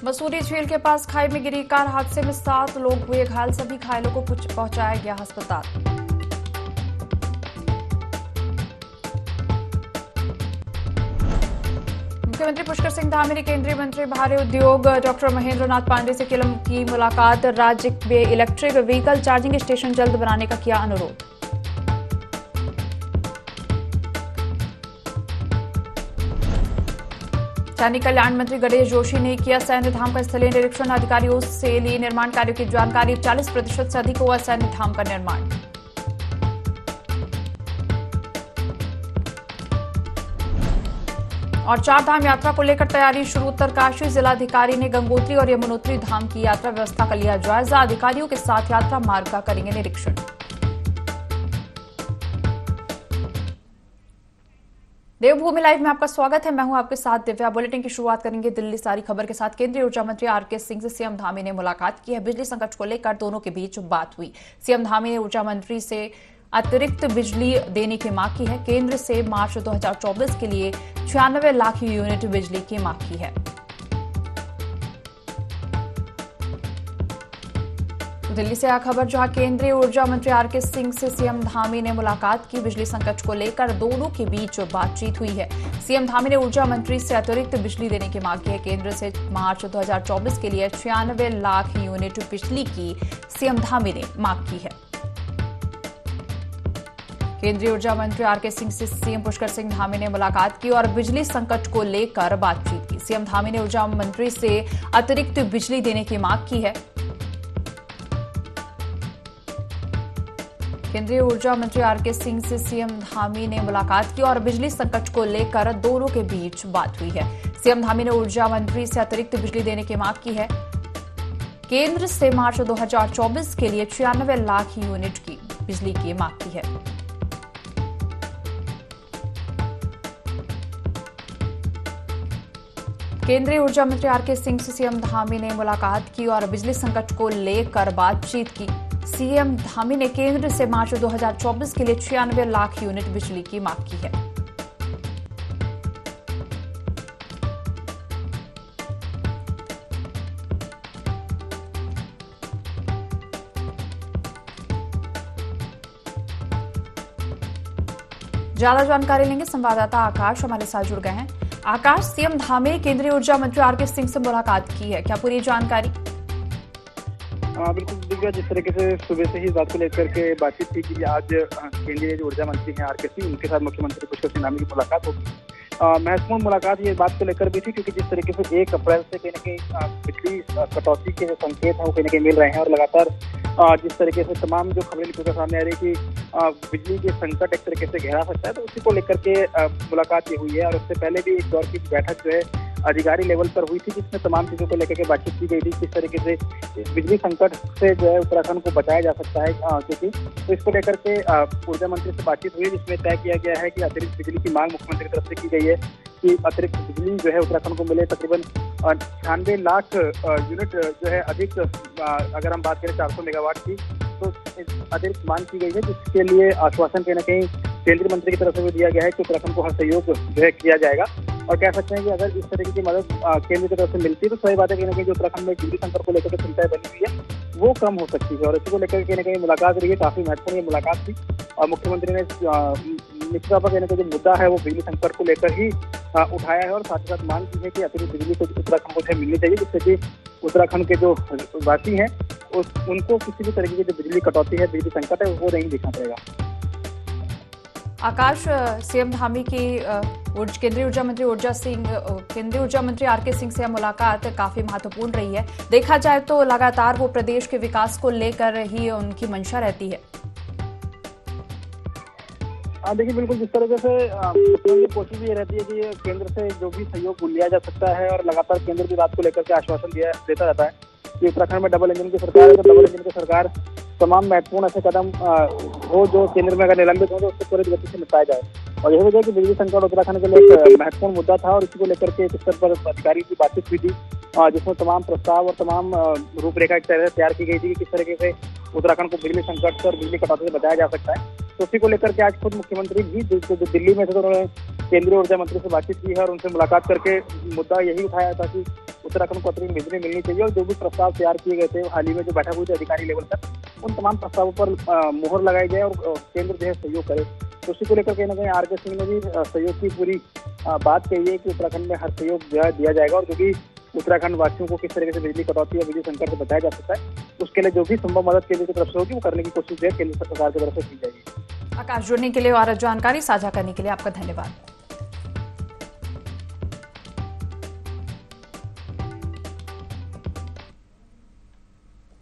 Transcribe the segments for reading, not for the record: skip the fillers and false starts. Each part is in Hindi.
मसूरी झील के पास खाई में गिरी कार हादसे में 7 लोग हुए घायल। सभी घायलों को पहुंचाया गया अस्पताल। मुख्यमंत्री पुष्कर सिंह धामी ने केंद्रीय मंत्री भारी उद्योग डॉक्टर महेंद्र नाथ पांडे से की मुलाकात। राज्य में इलेक्ट्रिक व्हीकल चार्जिंग स्टेशन जल्द बनाने का किया अनुरोध। सैनिक कल्याण मंत्री गणेश जोशी ने किया सैन्य धाम का स्थलीय निरीक्षण। अधिकारियों से ली निर्माण कार्यों की जानकारी। 40% से अधिक हुआ सैन्य धाम का निर्माण। और 4 धाम यात्रा को लेकर तैयारी शुरू। उत्तरकाशी जिलाधिकारी ने गंगोत्री और यमुनोत्री धाम की यात्रा व्यवस्था का लिया जायजा। अधिकारियों के साथ यात्रा मार्ग का करेंगे निरीक्षण। देवभूमि लाइव में आपका स्वागत है। मैं हूं आपके साथ दिव्या। बुलेटिन की शुरुआत करेंगे दिल्ली सारी खबर के साथ। केंद्रीय ऊर्जा मंत्री आरके सिंह से सीएम धामी ने मुलाकात की है। बिजली संकट को लेकर दोनों के बीच बात हुई। सीएम धामी ने ऊर्जा मंत्री से अतिरिक्त बिजली देने की मांग की है। केंद्र से मार्च 2024 के लिए 96 लाख यूनिट बिजली की मांग की है। दिल्ली से खबर, जहां केंद्रीय ऊर्जा मंत्री आरके सिंह से सीएम धामी ने मुलाकात की। बिजली संकट को लेकर दोनों के बीच बातचीत हुई है। सीएम धामी ने ऊर्जा मंत्री से अतिरिक्त बिजली देने की मांग की है। केंद्र से मार्च 2024 के लिए 96 लाख यूनिट बिजली की सीएम धामी ने मांग की है। केंद्रीय ऊर्जा मंत्री आरके सिंह से सीएम पुष्कर सिंह धामी ने मुलाकात की और बिजली संकट को लेकर बातचीत की। सीएम धामी ने ऊर्जा मंत्री से अतिरिक्त बिजली देने की मांग की है। केंद्रीय ऊर्जा मंत्री आरके सिंह से सीएम धामी ने मुलाकात की और बिजली संकट को लेकर दोनों के बीच बात हुई है। सीएम धामी ने ऊर्जा मंत्री से अतिरिक्त बिजली देने की मांग की है। केंद्र से मार्च 2024 के लिए 96 लाख यूनिट की बिजली की मांग की है। केंद्रीय ऊर्जा मंत्री आरके सिंह से सीएम धामी ने मुलाकात की और बिजली संकट को लेकर बातचीत की। सीएम धामी ने केंद्र से मार्च 2024 के लिए 96 लाख यूनिट बिजली की मांग की है। ज्यादा जानकारी लेंगे, संवाददाता आकाश हमारे साथ जुड़ गए हैं। आकाश, सीएम धामी ने केंद्रीय ऊर्जा मंत्री आरके सिंह से मुलाकात की है, क्या पूरी जानकारी? बिल्कुल दिव्या, जिस तरीके से सुबह से ही इस बात को लेकर के बातचीत थी कि आज केंद्रीय जो ऊर्जा मंत्री हैं आरके सिंह, उनके साथ मुख्यमंत्री पुष्कर सिंह धामी की मुलाकात होगी। महत्वपूर्ण मुलाकात ये बात को लेकर भी थी क्योंकि जिस तरीके से 1 अप्रैल से कहीं ना कहीं बिजली कटौती के जो संकेत हैं वो कहीं ना कहीं मिल रहे हैं और लगातार जिस तरीके से तमाम जो खबरें निकल सामने आ रही है कि बिजली के संकट एक तरीके से गहरा सकता है, तो उसी को लेकर के मुलाकात ये हुई है। और उससे पहले भी एक दौर की बैठक जो है अधिकारी लेवल पर हुई थी जिसमें तमाम चीजों को लेकर के बातचीत की गई थी। किस तरीके से इस बिजली संकट से जो है उत्तराखंड को बचाया जा सकता है, क्योंकि तो इसको लेकर के ऊर्जा मंत्री से बातचीत हुई जिसमें तय किया गया है कि अतिरिक्त बिजली की मांग मुख्यमंत्री की तरफ से की गई है कि अतिरिक्त बिजली जो है उत्तराखंड को मिले। तकरीबन 96 लाख यूनिट जो है अधिक, अगर हम बात करें 400 मेगावाट की, तो अतिरिक्त मांग की गई है, जिसके लिए आश्वासन कहीं ना कहीं केंद्रीय मंत्री की तरफ से भी दिया गया है कि उत्तराखंड को हर सहयोग जो है किया जाएगा। और कह सकते हैं कि अगर इस तरीके की मदद केंद्र की तरफ से मिलती है तो सही बात है, कहीं ना कहीं जो उत्तराखंड में बिजली संकट को लेकर चिंताएं बनी हुई है वो कम हो सकती है। और इसी को लेकर कहीं ना कहीं मुलाकात रही है, काफी महत्वपूर्ण ये मुलाकात थी। और मुख्यमंत्री ने निश्चित तौर पर कहने का जो मुद्दा है वो बिजली संकट को लेकर ही उठाया है और साथ ही साथ मांग की है कि अतिरिक्त बिजली को उत्तराखंड को मिलनी चाहिए, जिससे कि उत्तराखंड के जो वासी हैं उनको किसी भी तरीके की जो बिजली कटौती है, बिजली संकट है, वो नहीं दिखना पड़ेगा। आकाश, सीएम धामी की केंद्रीय ऊर्जा मंत्री आरके सिंह से मुलाकात काफी महत्वपूर्ण रही है। देखा जाए तो लगातार वो प्रदेश के विकास को लेकर ही उनकी मंशा रहती है। देखिए, बिल्कुल जिस तरीके से कोशिश ये रहती है कि केंद्र से जो भी सहयोग लिया जा सकता है और लगातार केंद्र की बात को लेकर के आश्वासन देता रहता है कि उत्तराखंड में डबल इंजन की सरकार है, तो डबल इंजन की सरकार तमाम महत्वपूर्ण ऐसे कदम हो जो केंद्र में अगर निलंबित हो तो उसको त्वरित गति से निपटाया जाए। और यही वजह है कि बिजली संकट उत्तराखंड के लिए एक महत्वपूर्ण मुद्दा था और इसी को लेकर के इस स्तर पर अधिकारी की बातचीत हुई थी, जिसमें तमाम प्रस्ताव और तमाम रूपरेखा तैयार की गई थी कि किस तरीके से उत्तराखंड को बिजली संकट से और बिजली कटौती से बचाया जा सकता है। तो उसी को लेकर के आज खुद मुख्यमंत्री भी दिल्ली में थे तो उन्होंने केंद्रीय ऊर्जा मंत्री से बातचीत की है और उनसे मुलाकात करके मुद्दा यही उठाया था कि उत्तराखंड को अतिरिक्त बिजली मिलनी चाहिए और जो भी प्रस्ताव तैयार किए गए थे हाल ही में जो बैठक हुई थी अधिकारी लेवल पर, उन तमाम प्रस्तावों पर मुहर लगाई जाए और केंद्र जो है सहयोग करे। तो उसी को लेकर कहीं ना कहीं आर के सिंह ने भी सहयोग की पूरी बात कही है कि उत्तराखंड में हर सहयोग जो है दिया जाएगा और जो भी उत्तराखंड वासियों को किस तरीके से बिजली कटौती या बिजली संकट से बचाया जा सकता है, उसके लिए जो भी संभव मदद केंद्र की तरफ से होगी वो करने की कोशिश जो है केंद्र सरकार की तरफ से की जाएगी। आकाश, जुड़ने के लिए और जानकारी साझा करने के लिए आपका धन्यवाद।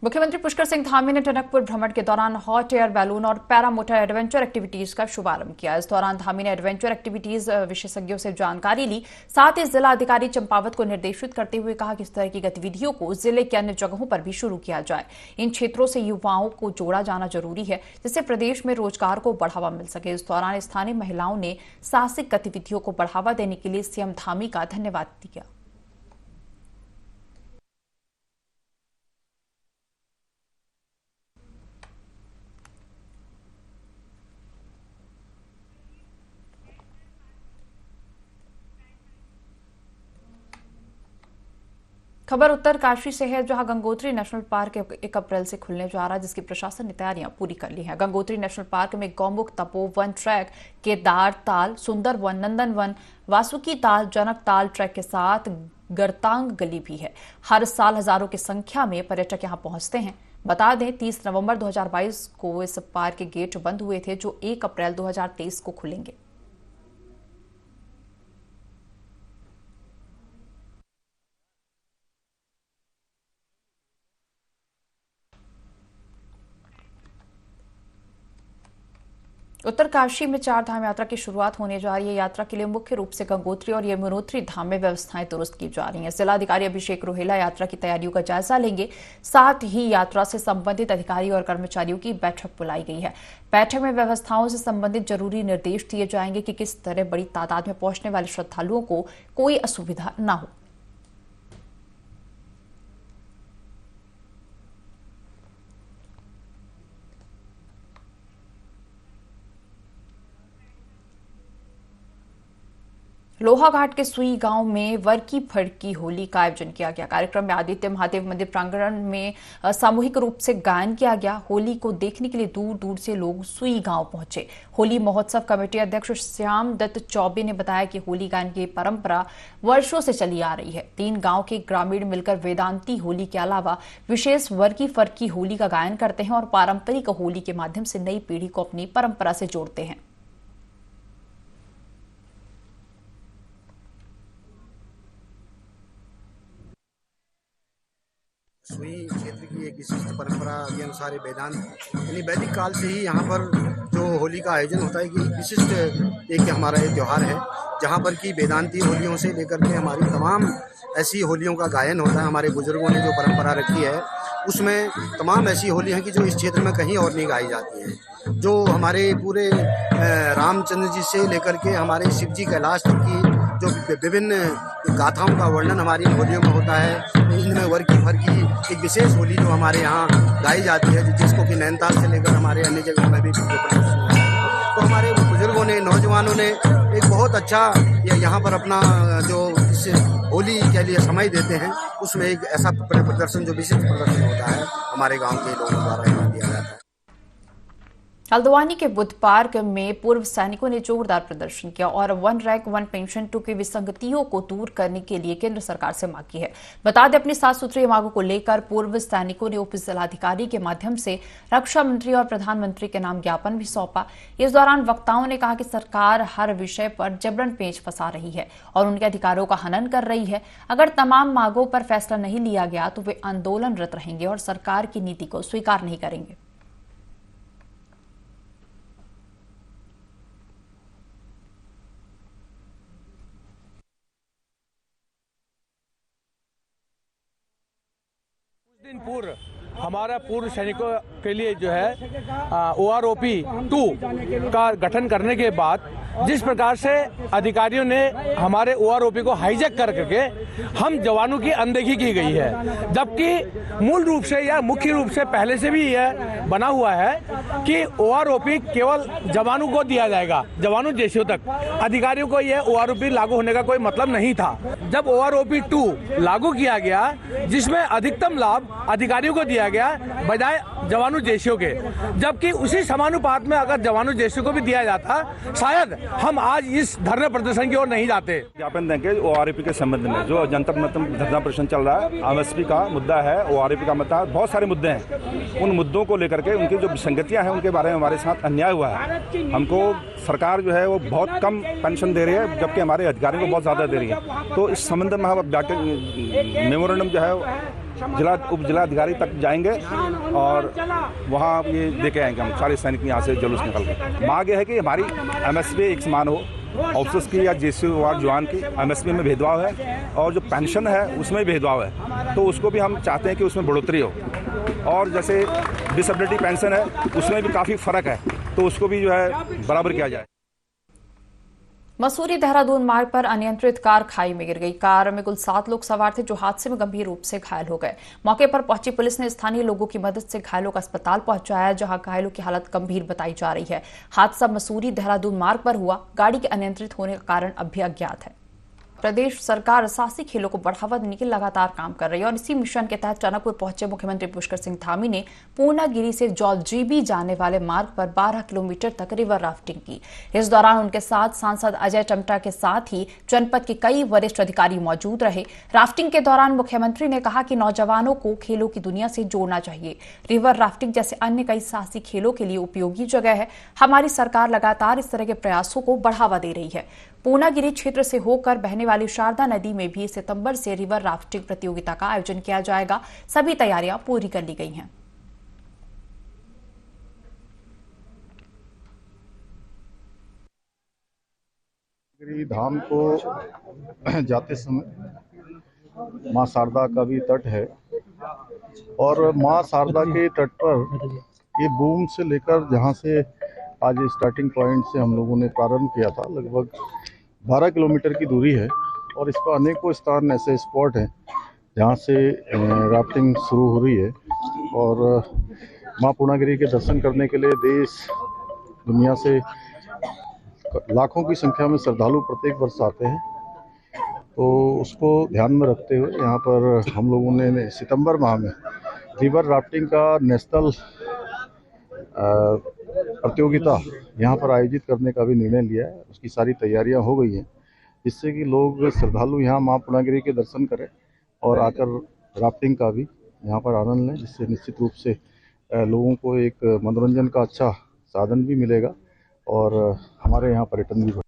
मुख्यमंत्री पुष्कर सिंह धामी ने टनकपुर भ्रमण के दौरान हॉट एयर बैलून और पैरामोटर एडवेंचर एक्टिविटीज का शुभारंभ किया। इस दौरान धामी ने एडवेंचर एक्टिविटीज विशेषज्ञों से जानकारी ली। साथ ही जिला अधिकारी चंपावत को निर्देशित करते हुए कहा कि इस तरह की गतिविधियों को जिले के अन्य जगहों पर भी शुरू किया जाए। इन क्षेत्रों से युवाओं को जोड़ा जाना जरूरी है, जिससे प्रदेश में रोजगार को बढ़ावा मिल सके। इस दौरान स्थानीय महिलाओं ने साहसिक गतिविधियों को बढ़ावा देने के लिए सीएम धामी का धन्यवाद दिया। खबर उत्तरकाशी से है, जहां गंगोत्री नेशनल पार्क 1 अप्रैल से खुलने जा रहा है, जिसकी प्रशासन ने तैयारियां पूरी कर ली हैं। गंगोत्री नेशनल पार्क में गौमुख, तपोवन ट्रैक, केदार ताल, सुंदर वन, नंदन वन, वासुकी ताल, जनक ताल ट्रैक के साथ गर्तांग गली भी है। हर साल हजारों की संख्या में पर्यटक यहां पहुंचते हैं। बता दें, 30 नवंबर 2022 को इस पार्क के गेट बंद हुए थे, जो 1 अप्रैल 2023 को खुलेंगे। उत्तरकाशी में 4 धाम यात्रा की शुरुआत होने जा रही है। यात्रा के लिए मुख्य रूप से गंगोत्री और यमुनोत्री धाम में व्यवस्थाएं दुरुस्त की जा रही हैं। जिलाधिकारी अभिषेक रोहेला यात्रा की तैयारियों का जायजा लेंगे। साथ ही यात्रा से संबंधित अधिकारी और कर्मचारियों की बैठक बुलाई गई है। बैठक में व्यवस्थाओं से संबंधित जरूरी निर्देश दिए जाएंगे कि किस तरह बड़ी तादाद में पहुंचने वाले श्रद्धालुओं को कोई असुविधा न हो। लोहाघाट के सुई गांव में वर्की फड़की होली का आयोजन किया गया। कार्यक्रम में आदित्य महादेव मंदिर प्रांगण में सामूहिक रूप से गायन किया गया। होली को देखने के लिए दूर दूर से लोग सुई गांव पहुंचे। होली महोत्सव कमेटी अध्यक्ष श्याम दत्त चौबे ने बताया कि होली गायन की परंपरा वर्षों से चली आ रही है। 3 गांव के ग्रामीण मिलकर वेदांती होली के अलावा विशेष वर्की फड़की होली का गायन करते हैं और पारंपरिक होली के माध्यम से नई पीढ़ी को अपनी परंपरा से जोड़ते हैं। सुई क्षेत्र की एक विशिष्ट परंपरा के अनुसार वेदांत यानी वैदिक काल से ही यहाँ पर जो होली का आयोजन होता है कि विशिष्ट एक हमारा ये त्यौहार है, जहाँ पर कि वेदांती होलियों से लेकर के हमारी तमाम ऐसी होलियों का गायन होता है। हमारे बुजुर्गों ने जो परंपरा रखी है उसमें तमाम ऐसी होली हैं कि जो इस क्षेत्र में कहीं और नहीं गाई जाती हैं। जो हमारे पूरे रामचंद्र जी से लेकर के हमारे शिव जी कैलाश तक की जो विभिन्न गाथाओं का वर्णन हमारी होलियों में होता है। इनमें वर्की फड़की एक विशेष होली जो हमारे यहाँ गाई जाती है, जिसको कि नैनीताल से लेकर हमारे अन्य जगह में भी तो हमारे बुजुर्गों ने, नौजवानों ने एक बहुत अच्छा यहाँ पर अपना जो इस होली के लिए समय देते हैं, उसमें एक ऐसा प्रदर्शन जो विशिष्ट प्रदर्शन होता है हमारे गाँव के लोगों द्वारा यहाँ दिया जाता है। हल्द्वानी के बुद्ध पार्क में पूर्व सैनिकों ने जोरदार प्रदर्शन किया और 1 रैंक 1 पेंशन 2 की विसंगतियों को दूर करने के लिए केंद्र सरकार से मांग की है। बता दें, अपनी 7 सूत्रीय मांगों को लेकर पूर्व सैनिकों ने उप जिलाधिकारी के माध्यम से रक्षा मंत्री और प्रधानमंत्री के नाम ज्ञापन भी सौंपा। इस दौरान वक्ताओं ने कहा कि सरकार हर विषय पर जबरन पेच फंसा रही है और उनके अधिकारों का हनन कर रही है। अगर तमाम मांगों पर फैसला नहीं लिया गया तो वे आंदोलनरत रहेंगे और सरकार की नीति को स्वीकार नहीं करेंगे। दिन पूर्व हमारा पूर्व सैनिकों के लिए जो है OROP 2 का गठन करने के बाद जिस प्रकार से अधिकारियों ने हमारे OROP को हाईजैक कर करके हम जवानों की अनदेखी की गई है, जबकि मूल रूप से या मुख्य रूप से पहले से भी यह बना हुआ है कि OROP केवल जवानों को दिया जाएगा, जवानों जैसे तक। अधिकारियों को यह OROP लागू होने का कोई मतलब नहीं था। जब OROP 2 लागू किया गया, जिसमें अधिकतम लाभ अधिकारियों को दिया गया बजाय जवानों जैसियों के, जबकि उसी समानुपात में अगर जवानों जैसियों को भी दिया जाता शायद हम आज इस धरने प्रदर्शन की ओर नहीं जाते। ज्ञापन देंगे OROP के संबंध में जो जनता धरना प्रदर्शन चल रहा है, MSP का मुद्दा है, OROP का मुद्दा, बहुत सारे मुद्दे हैं। उन मुद्दों को लेकर के उनकी जो विसंगतियां हैं उनके बारे में हमारे साथ अन्याय हुआ है। हमको सरकार जो है वो बहुत कम पेंशन दे रही है, जबकि हमारे अधिकारियों को बहुत ज़्यादा दे रही है। तो इस संबंध में हम मेमोरेंडम जो है उप जिलाधिकारी तक जाएंगे और वहाँ ये देके आएंगे हम सारे सैनिक यहाँ से जुलूस निकल के। मांग ये है कि हमारी MSP एक समान हो, ऑफिसर्स की या JCO वार्ड जवान की MSP में भेदभाव है और जो पेंशन है उसमें भी भेदभाव है, तो उसको भी हम चाहते हैं कि उसमें बढ़ोतरी हो। और जैसे डिसेबिलिटी पेंशन है उसमें भी काफ़ी फ़र्क है, तो उसको भी जो है बराबर किया जाए। मसूरी देहरादून मार्ग पर अनियंत्रित कार खाई में गिर गई। कार में कुल 7 लोग सवार थे जो हादसे में गंभीर रूप से घायल हो गए। मौके पर पहुंची पुलिस ने स्थानीय लोगों की मदद से घायलों को अस्पताल पहुंचाया, जहां घायलों की हालत गंभीर बताई जा रही है। हादसा मसूरी देहरादून मार्ग पर हुआ। गाड़ी के अनियंत्रित होने का कारण अब भी अज्ञात है। प्रदेश सरकार साहसिक खेलों को बढ़ावा देने के लगातार काम कर रही है और इसी मिशन के तहत टनकपुर पहुंचे मुख्यमंत्री पुष्कर सिंह धामी ने पूर्णागिरी से जौलजीबी जाने वाले मार्ग पर 12 किलोमीटर तक रिवर राफ्टिंग की। इस दौरान उनके साथ सांसद अजय टमटा के साथ ही जनपद के कई वरिष्ठ अधिकारी मौजूद रहे। राफ्टिंग के दौरान मुख्यमंत्री ने कहा कि नौजवानों को खेलों की दुनिया से जोड़ना चाहिए। रिवर राफ्टिंग जैसे अन्य कई साहसिक खेलों के लिए उपयोगी जगह है। हमारी सरकार लगातार इस तरह के प्रयासों को बढ़ावा दे रही है। पूर्णागिरी क्षेत्र से होकर बहने वाली शारदा नदी में भी सितंबर से रिवर राफ्टिंग प्रतियोगिता का आयोजन किया जाएगा। सभी तैयारियां पूरी कर ली गई हैं। धाम को जाते समय मां शारदा का भी तट है और मां शारदा के तट पर ये बूम से लेकर जहां से आज स्टार्टिंग पॉइंट से हम लोगों ने प्रारंभ किया था, लगभग 12 किलोमीटर की दूरी है और इस पर अनेकों स्थान ऐसे स्पॉट हैं जहां से राफ्टिंग शुरू हो रही है। और मां पूर्णागिरी के दर्शन करने के लिए देश दुनिया से लाखों की संख्या में श्रद्धालु प्रत्येक वर्ष आते हैं। तो उसको ध्यान में रखते हुए यहाँ पर हम लोगों ने सितंबर माह में रिवर राफ्टिंग का नेशनल प्रतियोगिता यहाँ पर आयोजित करने का भी निर्णय लिया है। उसकी सारी तैयारियां हो गई हैं, जिससे कि लोग श्रद्धालु यहाँ मां पूर्णागिरी के दर्शन करें और आकर राफ्टिंग का भी यहाँ पर आनंद लें, जिससे निश्चित रूप से लोगों को एक मनोरंजन का अच्छा साधन भी मिलेगा और हमारे यहाँ पर्यटन भी बढ़ेगा।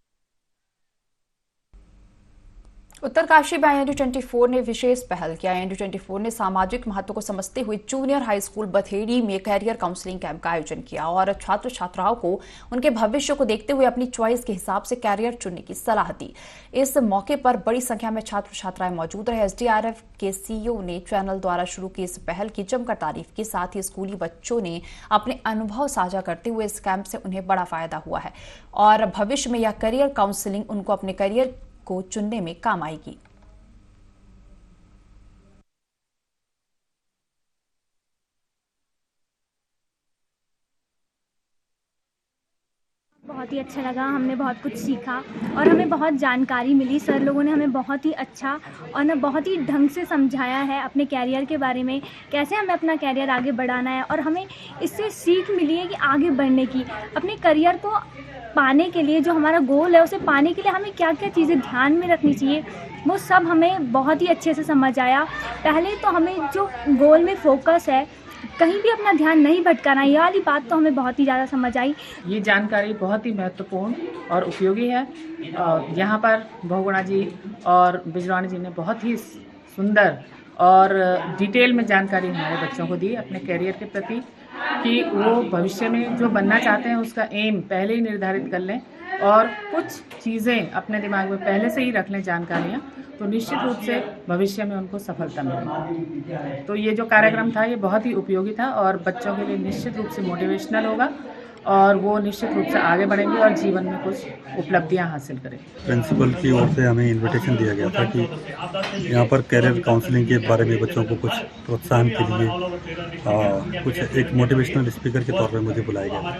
उत्तरकाशी में IND24 ने विशेष पहल किया। IND24 ने सामाजिक महत्व को समझते हुए जूनियर हाई स्कूल बथेड़ी में कैरियर काउंसलिंग कैंप का आयोजन किया और छात्र छात्राओं को उनके भविष्य को देखते हुए अपनी चॉइस के हिसाब से कैरियर चुनने की सलाह दी। इस मौके पर बड़ी संख्या में छात्र छात्राएं मौजूद रहे। SDRF के CEO ने चैनल द्वारा शुरू की इस पहल की जमकर तारीफ की। साथ ही स्कूली बच्चों ने अपने अनुभव साझा करते हुए इस कैंप से उन्हें बड़ा फायदा हुआ है और भविष्य में यह कैरियर काउंसलिंग उनको अपने कैरियर को चुनने में काम आएगी। बहुत ही अच्छा लगा, हमने बहुत कुछ सीखा और हमें बहुत जानकारी मिली। सर लोगों ने हमें बहुत ही अच्छा और ना बहुत ही ढंग से समझाया है अपने कैरियर के बारे में, कैसे हमें अपना कैरियर आगे बढ़ाना है और हमें इससे सीख मिली है कि आगे बढ़ने की, अपने करियर को पाने के लिए, जो हमारा गोल है उसे पाने के लिए हमें क्या क्या चीज़ें ध्यान में रखनी चाहिए, वो सब हमें बहुत ही अच्छे से समझ आया। पहले तो हमें जो गोल में फोकस है, कहीं भी अपना ध्यान नहीं भटकाना, ये वाली बात तो हमें बहुत ही ज़्यादा समझ आई। ये जानकारी बहुत ही महत्वपूर्ण और उपयोगी है। यहाँ पर बहुगुणा जी और बिजरानी जी ने बहुत ही सुंदर और डिटेल में जानकारी हमारे बच्चों को दी अपने कैरियर के प्रति, कि वो भविष्य में जो बनना चाहते हैं उसका एम पहले ही निर्धारित कर लें और कुछ चीज़ें अपने दिमाग में पहले से ही रख लें जानकारियाँ, तो निश्चित रूप से भविष्य में उनको सफलता मिलेगी। तो ये जो कार्यक्रम था ये बहुत ही उपयोगी था और बच्चों के लिए निश्चित रूप से मोटिवेशनल होगा और वो निश्चित रूप से आगे बढ़ेंगे और जीवन में कुछ उपलब्धियां हासिल करेंगे। प्रिंसिपल की ओर से हमें इनविटेशन दिया गया था कि यहाँ पर कैरियर काउंसलिंग के बारे में बच्चों को कुछ प्रोत्साहन के लिए कुछ एक मोटिवेशनल स्पीकर के तौर पर मुझे बुलाया गया था।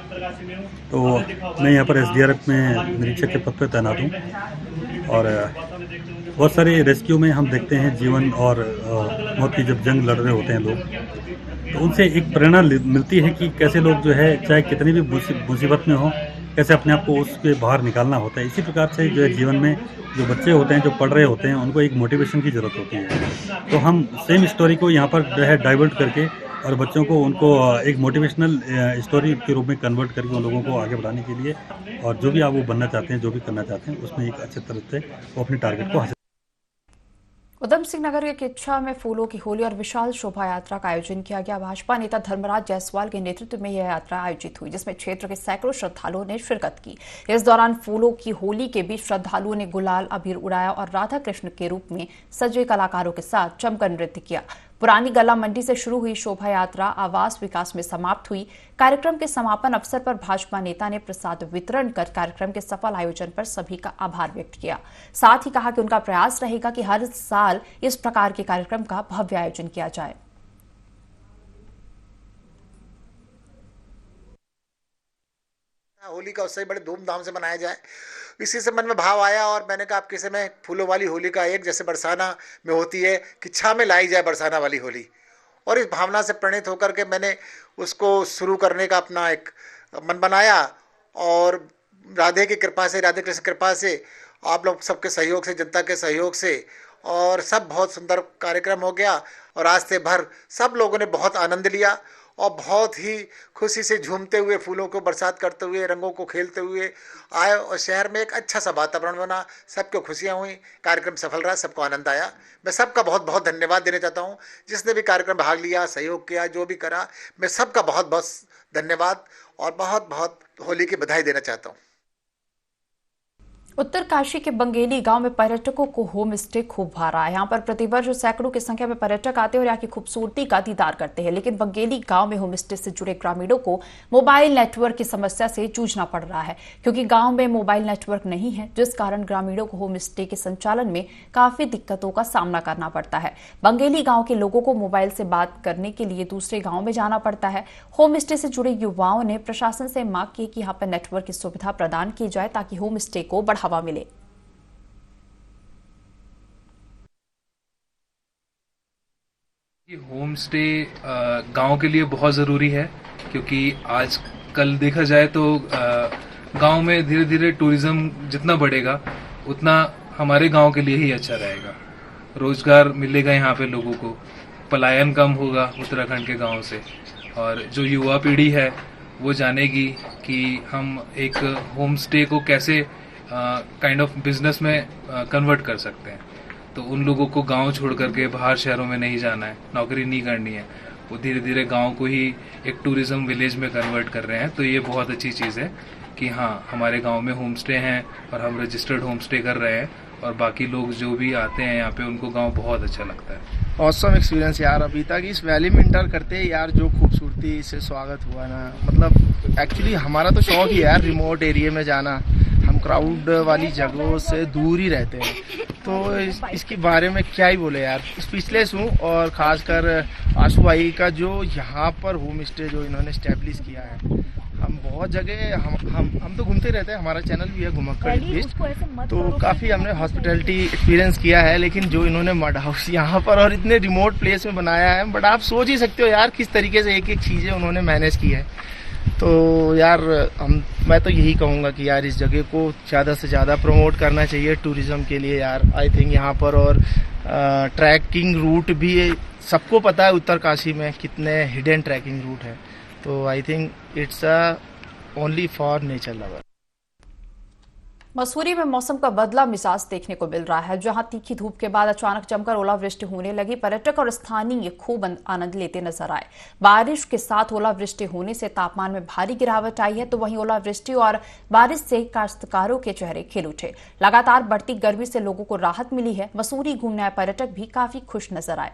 तो मैं यहाँ पर SDRF में निरीक्षक के पद पर तैनात हूँ और बहुत सारे रेस्क्यू में हम देखते हैं जीवन और मौत की जब जंग लड़ रहे होते हैं लोग, तो उनसे एक प्रेरणा मिलती है कि कैसे लोग जो है चाहे कितनी भी मुसीबत में हो, कैसे अपने आप को उसके बाहर निकालना होता है। इसी प्रकार से जो है जीवन में जो बच्चे होते हैं, जो पढ़ रहे होते हैं, उनको एक मोटिवेशन की ज़रूरत होती है। तो हम सेम स्टोरी को यहाँ पर जो है डाइवर्ट करके और बच्चों को उनको एक मोटिवेशनल स्टोरी के रूप में कन्वर्ट करके उन लोगों को आगे बढ़ाने के लिए और जो भी आप वो बनना चाहते हैं, जो भी करना चाहते हैं, उसमें एक अच्छे तरह से वो अपने टारगेट को हासिल। उधम सिंह नगर के किच्छा में फूलों की होली और विशाल शोभा यात्रा का आयोजन किया गया। भाजपा नेता धर्मराज जायसवाल के नेतृत्व में यह यात्रा आयोजित हुई, जिसमें क्षेत्र के सैकड़ों श्रद्धालुओं ने शिरकत की। इस दौरान फूलों की होली के बीच श्रद्धालुओं ने गुलाल अबीर उड़ाया और राधा कृष्ण के रूप में सजे कलाकारों के साथ जमकर नृत्य किया। पुरानी गला मंडी से शुरू हुई शोभा यात्रा आवास विकास में समाप्त हुई। कार्यक्रम के समापन अवसर पर भाजपा नेता ने प्रसाद वितरण कर कार्यक्रम के सफल आयोजन पर सभी का आभार व्यक्त किया। साथ ही कहा कि उनका प्रयास रहेगा कि हर साल इस प्रकार के कार्यक्रम का भव्य आयोजन किया जाए। होली का उत्सव बड़े धूमधाम से मनाया जाए, इसी से मन में भाव आया और मैंने कहा आपके समय फूलों वाली होली का एक जैसे बरसाना में होती है कि छा में लाई जाए बरसाना वाली होली, और इस भावना से प्रणीत होकर के मैंने उसको शुरू करने का अपना एक मन बनाया। और राधे की कृपा से, राधे कृष्ण कृपा से, आप लोग सबके सहयोग से, जनता के सहयोग से और सब बहुत सुंदर कार्यक्रम हो गया। और आज से भर सब लोगों ने बहुत आनंद लिया और बहुत ही खुशी से झूमते हुए, फूलों को बरसात करते हुए, रंगों को खेलते हुए आए और शहर में एक अच्छा सा वातावरण बना, सबको खुशियाँ हुई, कार्यक्रम सफल रहा, सबको आनंद आया। मैं सबका बहुत बहुत धन्यवाद देना चाहता हूँ, जिसने भी कार्यक्रम भाग लिया, सहयोग किया, जो भी करा, मैं सबका बहुत बहुत धन्यवाद और बहुत बहुत होली की बधाई देना चाहता हूँ। उत्तरकाशी के बंगेली गांव में पर्यटकों को होम स्टे खूब भा रहा है। यहाँ पर प्रतिवर्ष सैकड़ों की संख्या में पर्यटक आते हैं और यहाँ की खूबसूरती का दीदार करते हैं, लेकिन बंगेली गांव में होम स्टे से जुड़े ग्रामीणों को मोबाइल नेटवर्क की समस्या से जूझना पड़ रहा है, क्योंकि गांव में मोबाइल नेटवर्क नहीं है, जिस कारण ग्रामीणों को होम स्टे के संचालन में काफी दिक्कतों का सामना करना पड़ता है। बंगेली गाँव के लोगों को मोबाइल से बात करने के लिए दूसरे गाँव में जाना पड़ता है। होम स्टे से जुड़े युवाओं ने प्रशासन से मांग की कि यहाँ पर नेटवर्क की सुविधा प्रदान की जाए ताकि होम स्टे को बढ़ावा मिले। होम स्टे गांव के लिए बहुत ज़रूरी है, क्योंकि आज कल देखा जाए तो गांव में धीरे धीरे टूरिज्म जितना बढ़ेगा उतना हमारे गांव के लिए ही अच्छा रहेगा। रोजगार मिलेगा यहाँ पे लोगों को, पलायन कम होगा उत्तराखंड के गांव से, और जो युवा पीढ़ी है वो जानेगी कि हम एक होम स्टे को कैसे काइंड ऑफ बिजनेस में कन्वर्ट कर सकते हैं। तो उन लोगों को गांव छोड़ करके बाहर शहरों में नहीं जाना है, नौकरी नहीं करनी है, वो धीरे धीरे गांव को ही एक टूरिज्म विलेज में कन्वर्ट कर रहे हैं। तो ये बहुत अच्छी चीज़ है कि हाँ, हमारे गांव में होम स्टे हैं और हम रजिस्टर्ड होम स्टे कर रहे हैं, और बाकी लोग जो भी आते हैं यहाँ पे उनको गांव बहुत अच्छा लगता है। ऑसम एक्सपीरियंस यार, अभी तक इस वैली में इंटर करते यार जो खूबसूरती से स्वागत हुआ ना, मतलब एक्चुअली हमारा तो शौक ही है यार रिमोट एरिया में जाना, हम क्राउड वाली जगहों से दूर ही रहते हैं, तो इसके बारे में क्या ही बोले यार, स्पीचलेस हूँ। और खासकर आशु भाई का जो यहाँ पर होम स्टे जो इन्होंने स्टैब्लिश किया है, हम बहुत जगह हम तो घूमते रहते हैं, हमारा चैनल भी है घुमक्कड़ लिस्ट, तो काफ़ी हमने हॉस्पिटैलिटी एक्सपीरियंस किया है, लेकिन जो इन्होंने मड हाउस यहाँ पर और इतने रिमोट प्लेस में बनाया है, बट आप सोच ही सकते हो यार किस तरीके से एक एक चीज़ें उन्होंने मैनेज की है। तो यार मैं तो यही कहूँगा कि यार इस जगह को ज़्यादा से ज़्यादा प्रमोट करना चाहिए टूरिज़्म के लिए यार, आई थिंक यहाँ पर। और ट्रैकिंग रूट भी सबको पता है उत्तरकाशी में कितने हिडन ट्रैकिंग रूट है, तो I think it's only for nature lover. Mussoorie में मौसम का बदला मिजाज देखने को मिल रहा है, जहां तीखी धूप के बाद अचानक जमकर ओलावृष्टि होने लगी। पर्यटक और स्थानीय खूब आनंद लेते नजर आए। बारिश के साथ ओलावृष्टि होने से तापमान में भारी गिरावट आई है, तो वहीं ओलावृष्टि और बारिश से काश्तकारों के चेहरे खिल उठे। लगातार बढ़ती गर्मी से लोगों को राहत मिली है। मसूरी घूमने आए पर्यटक भी काफी खुश नजर आए।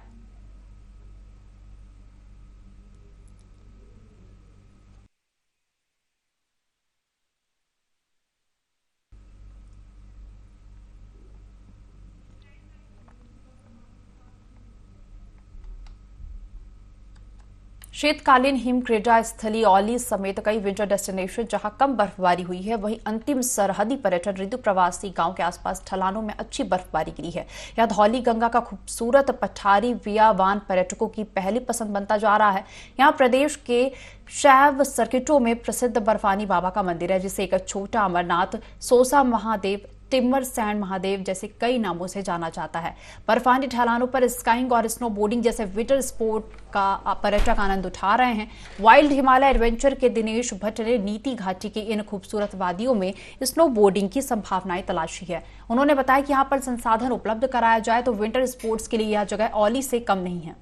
शीतकालीन हिम क्रीड़ा स्थली औली समेत कई विंटर डेस्टिनेशन जहां कम बर्फबारी हुई है, वहीं अंतिम सरहदी पर्यटन ऋतु प्रवासी गांव के आसपास ढलानों में अच्छी बर्फबारी गिरी है। यह धौली गंगा का खूबसूरत पठारी वियावान पर्यटकों की पहली पसंद बनता जा रहा है। यहाँ प्रदेश के शैव सर्किटों में प्रसिद्ध बर्फानी बाबा का मंदिर है, जिसे एक छोटा अमरनाथ, सोसा महादेव, टिम्बर सैंड महादेव जैसे कई नामों से जाना जाता है। बर्फानी ढलानों पर स्काइंग और स्नो बोर्डिंग जैसे विंटर स्पोर्ट का पर्यटक आनंद उठा रहे हैं। वाइल्ड हिमालय एडवेंचर के दिनेश भट्ट ने नीति घाटी की इन खूबसूरत वादियों में स्नो बोर्डिंग की संभावनाएं तलाशी है। उन्होंने बताया कि यहाँ पर संसाधन उपलब्ध कराया जाए तो विंटर स्पोर्ट्स के लिए यह जगह औली से कम नहीं है।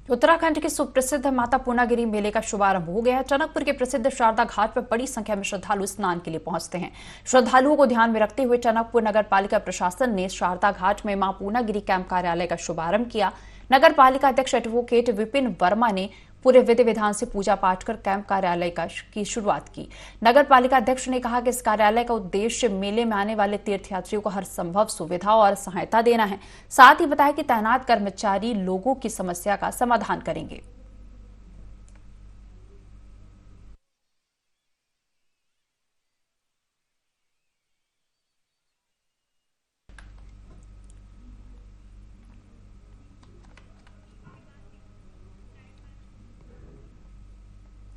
उत्तराखंड के सुप्रसिद्ध माता पूर्णागिरि मेले का शुभारंभ हो गया है। टनकपुर के प्रसिद्ध शारदा घाट पर बड़ी संख्या में श्रद्धालु स्नान के लिए पहुंचते हैं। श्रद्धालुओं को ध्यान में रखते हुए टनकपुर नगर पालिका प्रशासन ने शारदा घाट में मां पूर्णागिरि कैंप कार्यालय का शुभारंभ किया। नगर पालिका अध्यक्ष एडवोकेट विपिन वर्मा ने पूरे विधि विधान से पूजा पाठ कर कैंप कार्यालय की शुरुआत की। नगर पालिका अध्यक्ष ने कहा कि इस कार्यालय का उद्देश्य मेले में आने वाले तीर्थयात्रियों को हर संभव सुविधा और सहायता देना है। साथ ही बताया कि तैनात कर्मचारी लोगों की समस्या का समाधान करेंगे।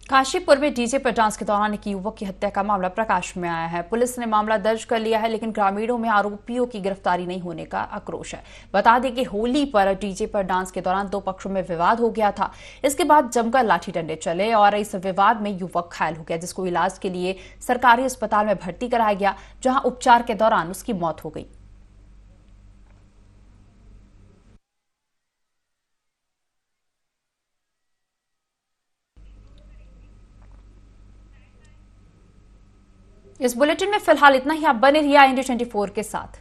काशीपुर में डीजे पर डांस के दौरान एक युवक की हत्या का मामला प्रकाश में आया है। पुलिस ने मामला दर्ज कर लिया है, लेकिन ग्रामीणों में आरोपियों की गिरफ्तारी नहीं होने का आक्रोश है। बता दें कि होली पर डीजे पर डांस के दौरान दो पक्षों में विवाद हो गया था। इसके बाद जमकर लाठी डंडे चले और इस विवाद में युवक घायल हो गया, जिसको इलाज के लिए सरकारी अस्पताल में भर्ती कराया गया, जहां उपचार के दौरान उसकी मौत हो गई। इस बुलेटिन में फिलहाल इतना ही। आप बने रहिए इंडिया 24 के साथ।